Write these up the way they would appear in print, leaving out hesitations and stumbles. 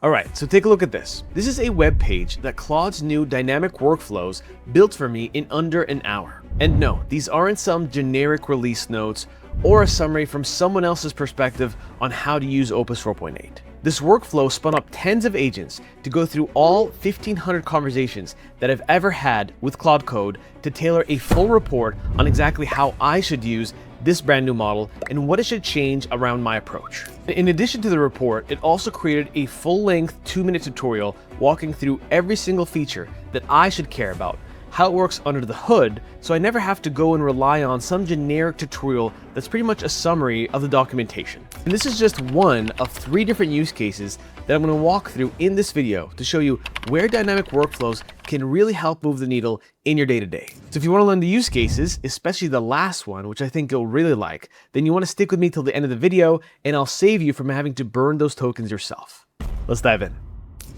All right, so take a look at this. This is a web page that Claude's new dynamic workflows built for me in under an hour. And no, these aren't some generic release notes or a summary from someone else's perspective on how to use Opus 4.8. This workflow spun up tens of agents to go through all 1,500 conversations that I've ever had with Claude Code to tailor a full report on exactly how I should use this brand new model and what it should change around my approach. In addition to the report, it also created a full-length 2-minute tutorial walking through every single feature that I should care about, how it works under the hood, so I never have to go and rely on some generic tutorial that's pretty much a summary of the documentation. And this is just one of 3 different use cases that I'm going to walk through in this video to show you where dynamic workflows can really help move the needle in your day-to-day. So if you want to learn the use cases, especially the last one, which I think you'll really like, then you want to stick with me till the end of the video and I'll save you from having to burn those tokens yourself. Let's dive in.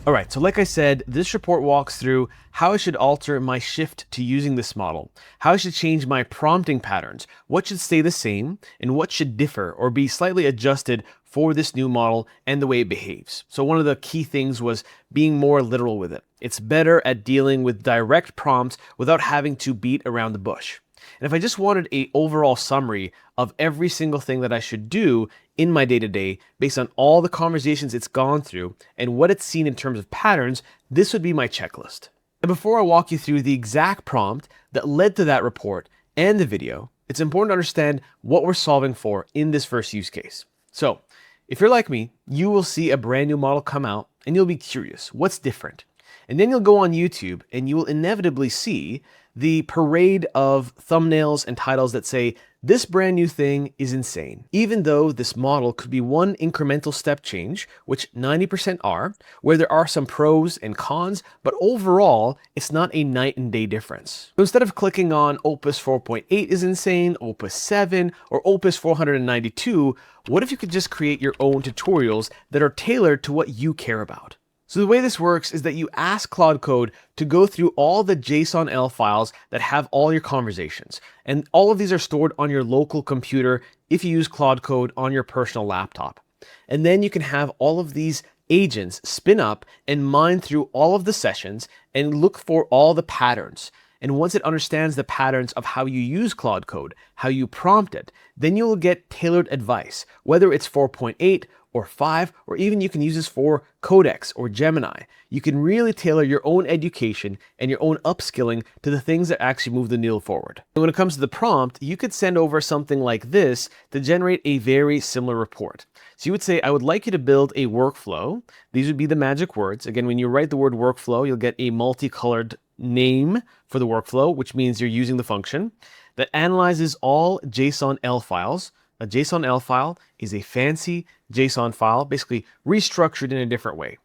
All right, so like I said, this report walks through how I should alter my shift to using this model, how I should change my prompting patterns, what should stay the same, and what should differ or be slightly adjusted for this new model and the way it behaves. So one of the key things was being more literal with it. It's better at dealing with direct prompts without having to beat around the bush. And if I just wanted an overall summary of every single thing that I should do in my day-to-day based on all the conversations it's gone through and what it's seen in terms of patterns, this would be my checklist. And before I walk you through the exact prompt that led to that report and the video, it's important to understand what we're solving for in this first use case. So if you're like me, you will see a brand new model come out and you'll be curious, what's different? And then you'll go on YouTube and you will inevitably see the parade of thumbnails and titles that say, this brand new thing is insane. Even though this model could be one incremental step change, which 90% are, where there are some pros and cons, but overall, it's not a night and day difference. So instead of clicking on Opus 4.8 is insane, Opus 7, or Opus 492, what if you could just create your own tutorials that are tailored to what you care about? So the way this works is that you ask Claude Code to go through all the JSONL files that have all your conversations. And all of these are stored on your local computer if you use Claude Code on your personal laptop. And then you can have all of these agents spin up and mine through all of the sessions and look for all the patterns. And once it understands the patterns of how you use Claude Code, how you prompt it, then you will get tailored advice, whether it's 4.8 or 5, or even you can use this for Codex or Gemini. You can really tailor your own education and your own upskilling to the things that actually move the needle forward. And when it comes to the prompt, you could send over something like this to generate a very similar report. So you would say, I would like you to build a workflow. These would be the magic words. Again, when you write the word workflow, you'll get a multicolored name for the workflow, which means you're using the function that analyzes all JSONL files. A JSONL file is a fancy JSON file, basically restructured in a different way.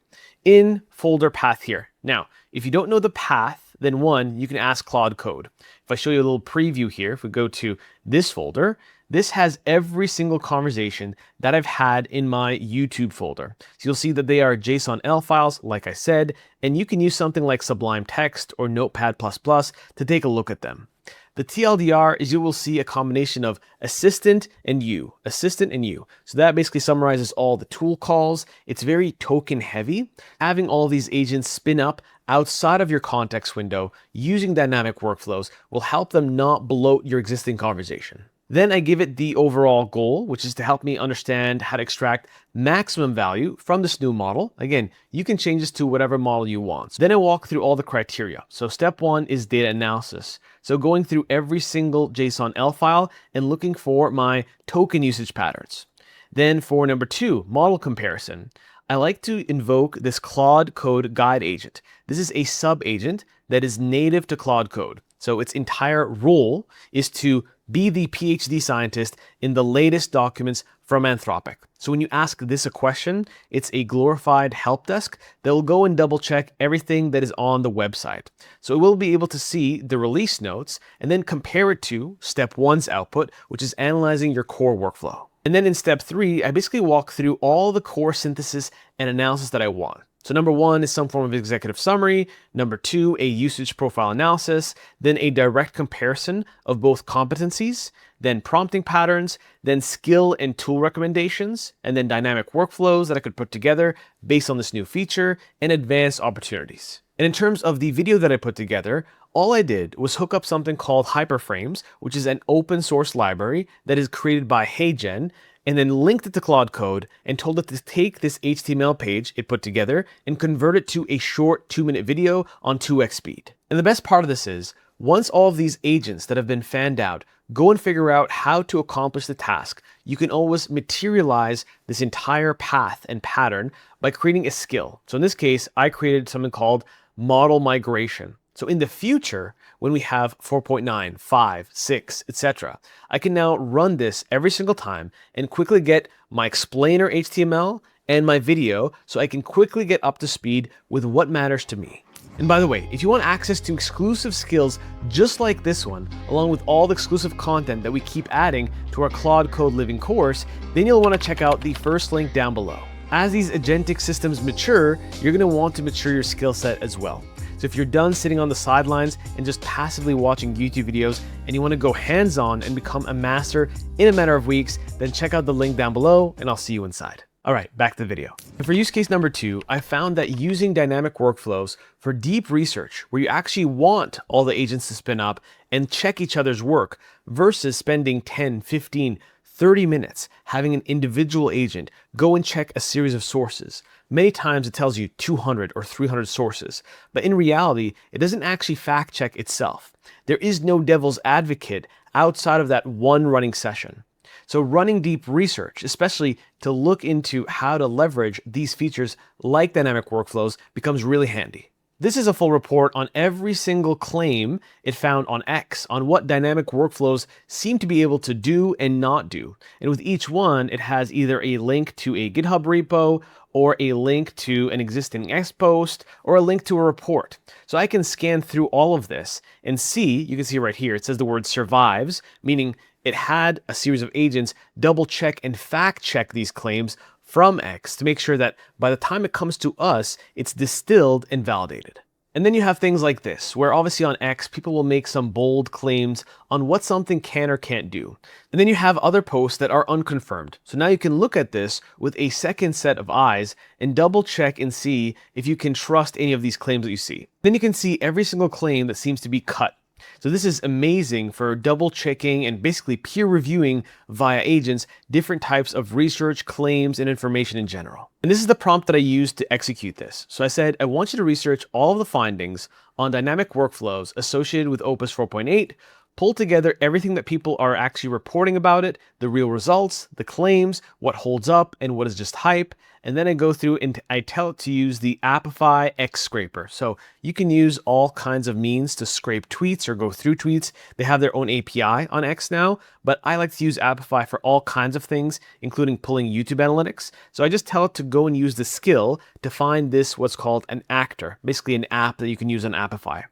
In folder path here. Now, if you don't know the path, then one, you can ask Claude Code. If I show you a little preview here, if we go to this folder, this has every single conversation that I've had in my YouTube folder. So you'll see that they are JSONL files, like I said, and you can use something like Sublime Text or Notepad++ to take a look at them. The TLDR is you will see a combination of assistant and you. So that basically summarizes all the tool calls. It's very token heavy. Having all these agents spin up outside of your context window using dynamic workflows will help them not bloat your existing conversation. Then I give it the overall goal, which is to help me understand how to extract maximum value from this new model. Again, you can change this to whatever model you want. Then I walk through all the criteria. So step 1 is data analysis. So going through every single JSONL file and looking for my token usage patterns. Then for number 2, model comparison. I like to invoke this claude-code-guide agent. This is a sub-agent that is native to Claude Code. So its entire role is to be the PhD scientist in the latest documents from Anthropic. So when you ask this a question, it's a glorified help desk that will go and double check everything that is on the website. So it will be able to see the release notes and then compare it to step 1's output, which is analyzing your core workflow. And then in step 3, I basically walk through all the core synthesis and analysis that I want. So number one is some form of executive summary. Number two, a usage profile analysis, then a direct comparison of both competencies, then prompting patterns, then skill and tool recommendations, and then dynamic workflows that I could put together based on this new feature, and advanced opportunities. And in terms of the video that I put together, all I did was hook up something called Hyperframes, which is an open source library that is created by HeyGen, and then linked it to Claude Code and told it to take this HTML page it put together and convert it to a short 2-minute video on 2x speed. And the best part of this is, once all of these agents that have been fanned out go and figure out how to accomplish the task, you can always materialize this entire path and pattern by creating a skill. So in this case, I created something called model migration. So in the future, when we have 4.9, 5, 6, etc., I can now run this every single time and quickly get my explainer HTML and my video so I can quickly get up to speed with what matters to me. And by the way, if you want access to exclusive skills just like this one, along with all the exclusive content that we keep adding to our Claude Code Living course, then you'll want to check out the first link down below. As these agentic systems mature, you're going to want to mature your skill set as well. So if you're done sitting on the sidelines and just passively watching YouTube videos and you want to go hands-on and become a master in a matter of weeks, then check out the link down below and I'll see you inside. All right, back to the video. And for use case number 2, I found that using dynamic workflows for deep research, where you actually want all the agents to spin up and check each other's work versus spending 10, 15, 30 minutes having an individual agent go and check a series of sources. Many times it tells you 200 or 300 sources, but in reality, it doesn't actually fact check itself. There is no devil's advocate outside of that one running session. So running deep research, especially to look into how to leverage these features like dynamic workflows, becomes really handy. This is a full report on every single claim it found on X, on what dynamic workflows seem to be able to do and not do. And with each one, it has either a link to a GitHub repo, or a link to an existing X post, or a link to a report. So I can scan through all of this and see, you can see right here, it says the word survives, meaning it had a series of agents double check and fact check these claims from X to make sure that by the time it comes to us, it's distilled and validated. And then you have things like this, where obviously on X, people will make some bold claims on what something can or can't do. And then you have other posts that are unconfirmed. So now you can look at this with a second set of eyes and double check and see if you can trust any of these claims that you see. Then you can see every single claim that seems to be cut. So this is amazing for double checking and basically peer reviewing via agents different types of research, claims, and information in general. And this is the prompt that I used to execute this. So I said, I want you to research all of the findings on dynamic workflows associated with Opus 4.8, pull together everything that people are actually reporting about it, the real results, the claims, what holds up, and what is just hype. And then I go through and I tell it to use the Apify X scraper. So you can use all kinds of means to scrape tweets or go through tweets. They have their own API on X now, but I like to use Apify for all kinds of things, including pulling YouTube analytics. So I just tell it to go and use the skill to find this, what's called an actor, basically an app that you can use on Apify.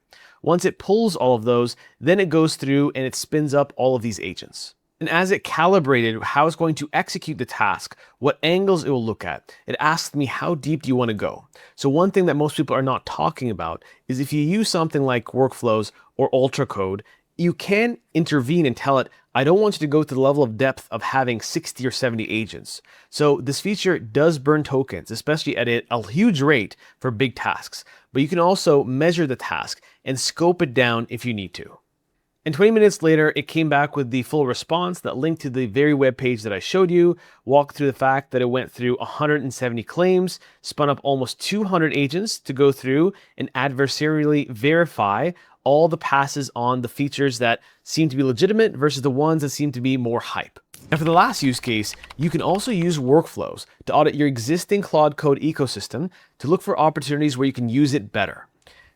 Once it pulls all of those, then it goes through and it spins up all of these agents. And as it calibrated how it's going to execute the task, what angles it will look at, it asked me how deep do you want to go. So one thing that most people are not talking about is if you use something like workflows or Ultracode, you can intervene and tell it, I don't want you to go to the level of depth of having 60 or 70 agents. So this feature does burn tokens, especially at a huge rate for big tasks. But you can also measure the task and scope it down if you need to. And 20 minutes later, it came back with the full response that linked to the very web page that I showed you, walked through the fact that it went through 170 claims, spun up almost 200 agents to go through and adversarially verify all the passes on the features that seem to be legitimate versus the ones that seem to be more hype. And for the last use case, you can also use workflows to audit your existing Claude Code ecosystem to look for opportunities where you can use it better.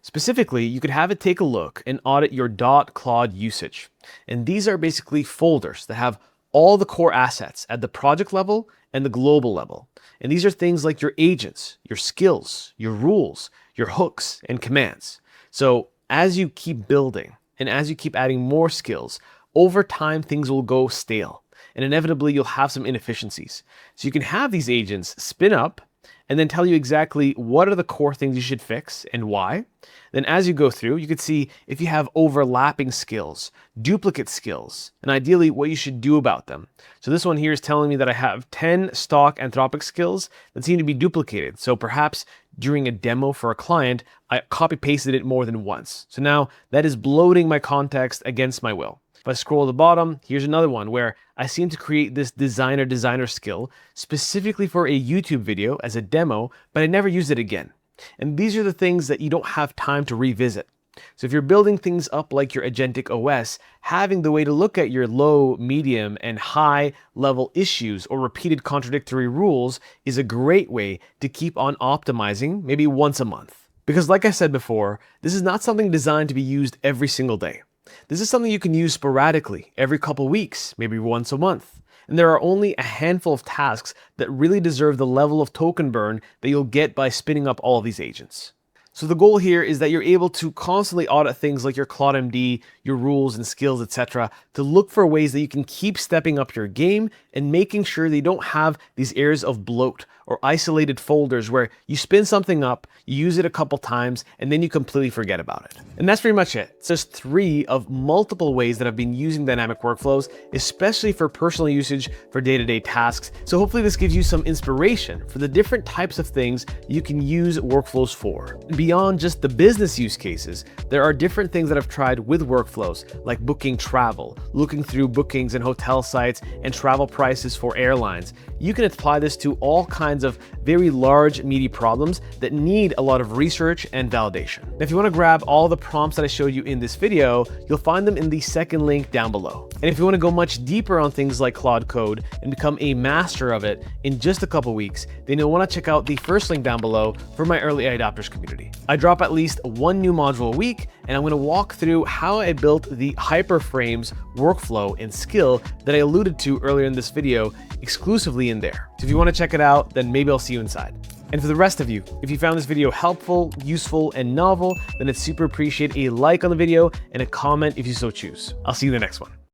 Specifically, you could have it take a look and audit your .claude usage. And these are basically folders that have all the core assets at the project level and the global level. And these are things like your agents, your skills, your rules, your hooks, and commands. So as you keep building and as you keep adding more skills, over time things will go stale. And inevitably you'll have some inefficiencies. So you can have these agents spin up and then tell you exactly what are the core things you should fix and why. Then as you go through, you could see if you have overlapping skills, duplicate skills, and ideally what you should do about them. So this one here is telling me that I have 10 stock Anthropic skills that seem to be duplicated. So perhaps during a demo for a client, I copy pasted it more than once. So now that is bloating my context against my will. If I scroll to the bottom, here's another one where I seem to create this designer skill specifically for a YouTube video as a demo, but I never use it again. And these are the things that you don't have time to revisit. So if you're building things up like your agentic OS, having the way to look at your low, medium, and high level issues or repeated contradictory rules is a great way to keep on optimizing maybe once a month. Because like I said before, this is not something designed to be used every single day. This is something you can use sporadically, every couple weeks, maybe once a month. And there are only a handful of tasks that really deserve the level of token burn that you'll get by spinning up all of these agents. So the goal here is that you're able to constantly audit things like your ClaudeMD, your rules and skills, etc., to look for ways that you can keep stepping up your game and making sure that you don't have these areas of bloat or isolated folders where you spin something up, you use it a couple times, and then you completely forget about it. And that's pretty much it. It's just 3 of multiple ways that I've been using dynamic workflows, especially for personal usage for day-to-day tasks. So hopefully this gives you some inspiration for the different types of things you can use workflows for. Beyond just the business use cases, there are different things that I've tried with workflows, like booking travel, looking through bookings and hotel sites, and travel prices for airlines. You can apply this to all kinds of very large, meaty problems that need a lot of research and validation. Now, if you want to grab all the prompts that I showed you in this video, you'll find them in the second link down below. And if you want to go much deeper on things like Claude Code and become a master of it in just a couple weeks, then you'll want to check out the first link down below for my early adopters community. I drop at least 1 new module a week, and I'm going to walk through how I built the hyperframes workflow and skill that I alluded to earlier in this video exclusively in there. So if you want to check it out, then maybe I'll see you inside. And for the rest of you, if you found this video helpful, useful, and novel, then I'd super appreciate a like on the video and a comment if you so choose. I'll see you in the next one.